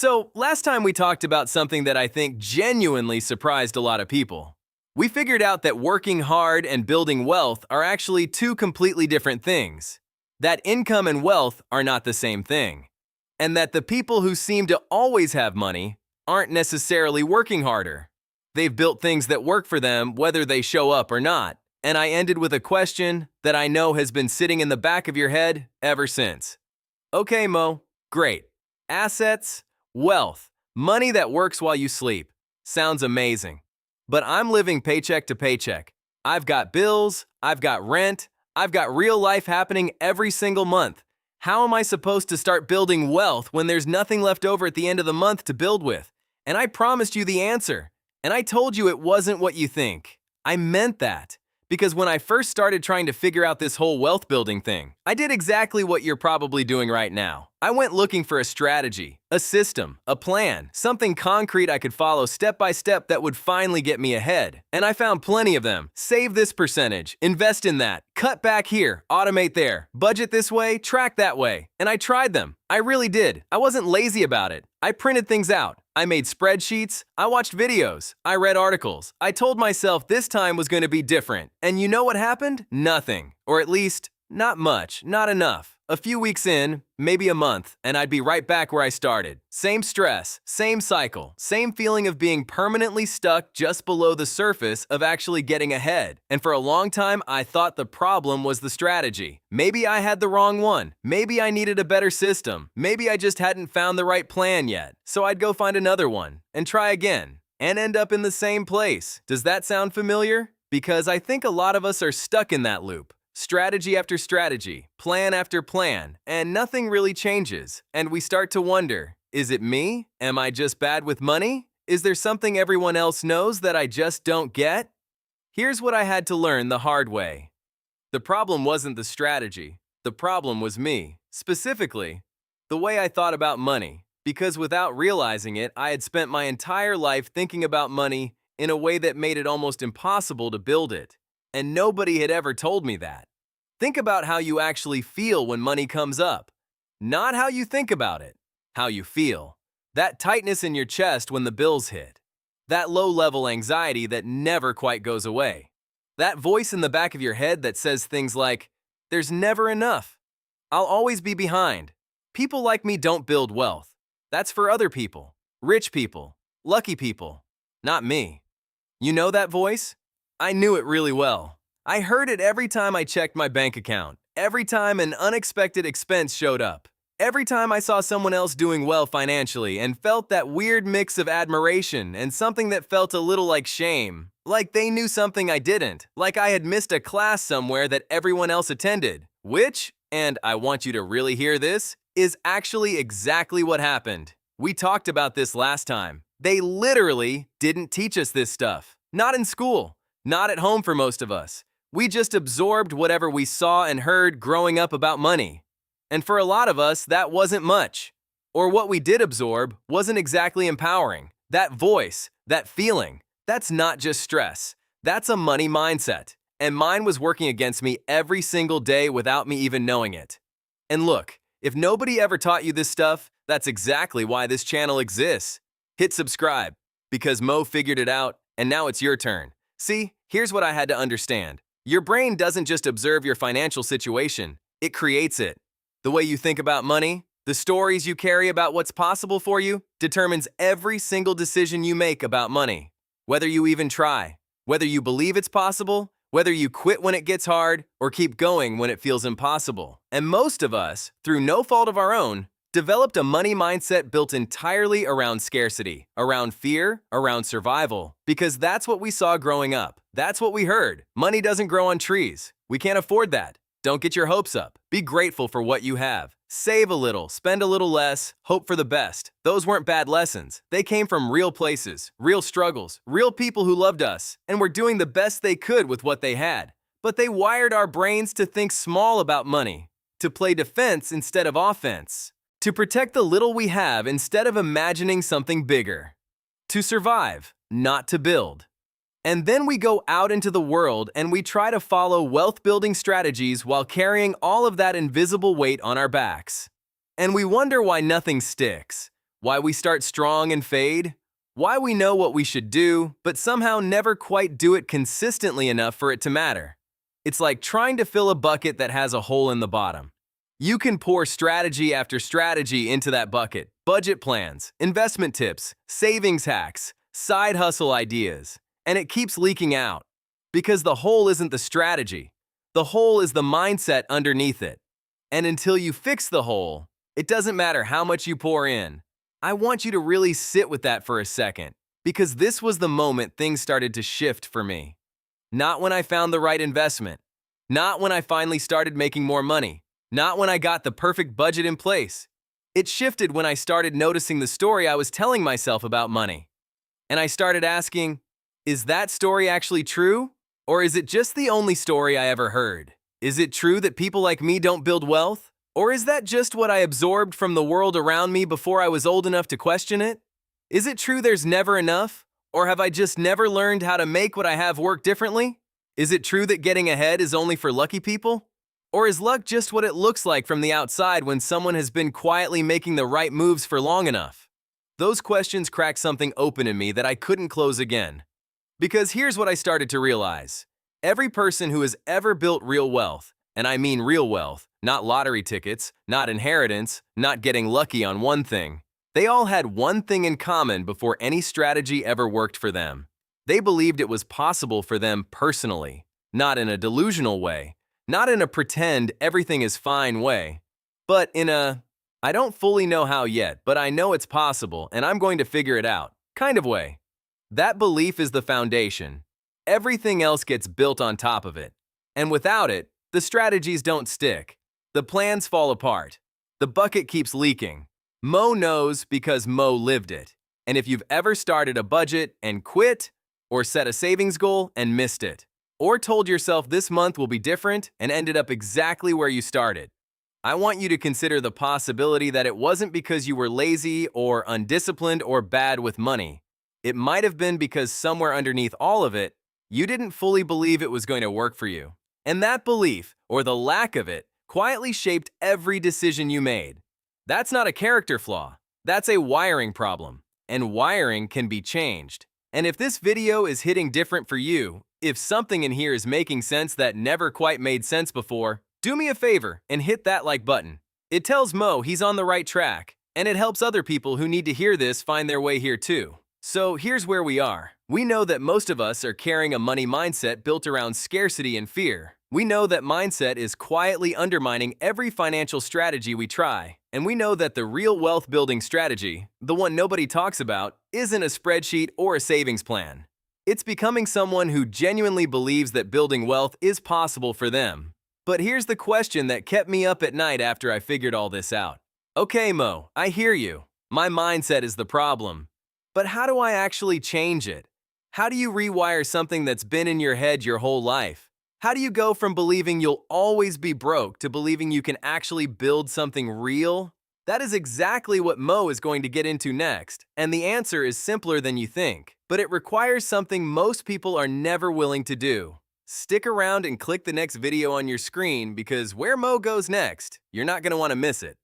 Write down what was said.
So, last time we talked about something that I think genuinely surprised a lot of people. We figured out that working hard and building wealth are actually two completely different things. That income and wealth are not the same thing. And that the people who seem to always have money aren't necessarily working harder. They've built things that work for them whether they show up or not. And I ended with a question that I know has been sitting in the back of your head ever since. Okay, Mo, great. Assets, wealth, money that works while you sleep. Sounds amazing. But I'm living paycheck to paycheck. I've got bills, I've got rent, I've got real life happening every single month. How am I supposed to start building wealth when there's nothing left over at the end of the month to build with? And I promised you the answer. And I told you it wasn't what you think. I meant that. Because when I first started trying to figure out this whole wealth building thing, I did exactly what you're probably doing right now. I went looking for a strategy, a system, a plan, something concrete I could follow step by step that would finally get me ahead. And I found plenty of them. Save this percentage, invest in that, cut back here, automate there, budget this way, track that way. And I tried them. I really did. I wasn't lazy about it. I printed things out. I made spreadsheets, I watched videos, I read articles. I told myself this time was going to be different. And you know what happened? Nothing. Or at least, not much, not enough. A few weeks in, maybe a month, and I'd be right back where I started. Same stress, same cycle, same feeling of being permanently stuck just below the surface of actually getting ahead. And for a long time, I thought the problem was the strategy. Maybe I had the wrong one. Maybe I needed a better system. Maybe I just hadn't found the right plan yet. So I'd go find another one and try again and end up in the same place. Does that sound familiar? Because I think a lot of us are stuck in that loop. Strategy after strategy, plan after plan, and nothing really changes. And we start to wonder, is it me? Am I just bad with money? Is there something everyone else knows that I just don't get? Here's what I had to learn the hard way. The problem wasn't the strategy. The problem was me. Specifically, the way I thought about money. Because without realizing it, I had spent my entire life thinking about money in a way that made it almost impossible to build it. And nobody had ever told me that. Think about how you actually feel when money comes up. Not how you think about it, how you feel. That tightness in your chest when the bills hit. That low-level anxiety that never quite goes away. That voice in the back of your head that says things like, "There's never enough. I'll always be behind. People like me don't build wealth. That's for other people, rich people, lucky people, not me." You know that voice? I knew it really well. I heard it every time I checked my bank account, every time an unexpected expense showed up, every time I saw someone else doing well financially and felt that weird mix of admiration and something that felt a little like shame, like they knew something I didn't, like I had missed a class somewhere that everyone else attended, which, and I want you to really hear this, is actually exactly what happened. We talked about this last time. They literally didn't teach us this stuff. Not in school. Not at home for most of us. We just absorbed whatever we saw and heard growing up about money. And for a lot of us, that wasn't much. Or what we did absorb wasn't exactly empowering. That voice, that feeling, that's not just stress. That's a money mindset. And mine was working against me every single day without me even knowing it. And look, if nobody ever taught you this stuff, that's exactly why this channel exists. Hit subscribe, because Mo figured it out, and now it's your turn. See, here's what I had to understand. Your brain doesn't just observe your financial situation, it creates it. The way you think about money, the stories you carry about what's possible for you, determines every single decision you make about money. Whether you even try, whether you believe it's possible, whether you quit when it gets hard, or keep going when it feels impossible. And most of us, through no fault of our own, developed a money mindset built entirely around scarcity, around fear, around survival, because that's what we saw growing up. That's what we heard. Money doesn't grow on trees. We can't afford that. Don't get your hopes up. Be grateful for what you have. Save a little, spend a little less, hope for the best. Those weren't bad lessons. They came from real places, real struggles, real people who loved us, and were doing the best they could with what they had. But they wired our brains to think small about money, to play defense instead of offense. To protect the little we have instead of imagining something bigger. To survive, not to build. And then we go out into the world and we try to follow wealth-building strategies while carrying all of that invisible weight on our backs. And we wonder why nothing sticks. Why we start strong and fade? Why we know what we should do, but somehow never quite do it consistently enough for it to matter? It's like trying to fill a bucket that has a hole in the bottom. You can pour strategy after strategy into that bucket. Budget plans, investment tips, savings hacks, side hustle ideas, and it keeps leaking out. Because the hole isn't the strategy. The hole is the mindset underneath it. And until you fix the hole, it doesn't matter how much you pour in. I want you to really sit with that for a second, because this was the moment things started to shift for me. Not when I found the right investment. Not when I finally started making more money. Not when I got the perfect budget in place. It shifted when I started noticing the story I was telling myself about money. And I started asking, is that story actually true? Or is it just the only story I ever heard? Is it true that people like me don't build wealth? Or is that just what I absorbed from the world around me before I was old enough to question it? Is it true there's never enough? Or have I just never learned how to make what I have work differently? Is it true that getting ahead is only for lucky people? Or is luck just what it looks like from the outside when someone has been quietly making the right moves for long enough? Those questions cracked something open in me that I couldn't close again. Because here's what I started to realize. Every person who has ever built real wealth, and I mean real wealth, not lottery tickets, not inheritance, not getting lucky on one thing. They all had one thing in common before any strategy ever worked for them. They believed it was possible for them personally, not in a delusional way, not in a pretend everything is fine way, but in a, I don't fully know how yet, but I know it's possible and I'm going to figure it out, kind of way. That belief is the foundation. Everything else gets built on top of it. And without it, the strategies don't stick. The plans fall apart. The bucket keeps leaking. Mo knows because Mo lived it. And if you've ever started a budget and quit, or set a savings goal and missed it, or told yourself this month will be different and ended up exactly where you started, I want you to consider the possibility that it wasn't because you were lazy or undisciplined or bad with money. It might have been because somewhere underneath all of it, you didn't fully believe it was going to work for you. And that belief, or the lack of it, quietly shaped every decision you made. That's not a character flaw. That's a wiring problem. And wiring can be changed. And if this video is hitting different for you, if something in here is making sense that never quite made sense before, do me a favor and hit that like button. It tells Mo he's on the right track, and it helps other people who need to hear this find their way here too. So here's where we are. We know that most of us are carrying a money mindset built around scarcity and fear. We know that mindset is quietly undermining every financial strategy we try. And we know that the real wealth building strategy, the one nobody talks about, isn't a spreadsheet or a savings plan. It's becoming someone who genuinely believes that building wealth is possible for them. But here's the question that kept me up at night after I figured all this out. Okay, Mo, I hear you. My mindset is the problem. But how do I actually change it? How do you rewire something that's been in your head your whole life? How do you go from believing you'll always be broke to believing you can actually build something real? That is exactly what Mo is going to get into next, and the answer is simpler than you think, but it requires something most people are never willing to do. Stick around and click the next video on your screen because where Mo goes next, you're not going to want to miss it.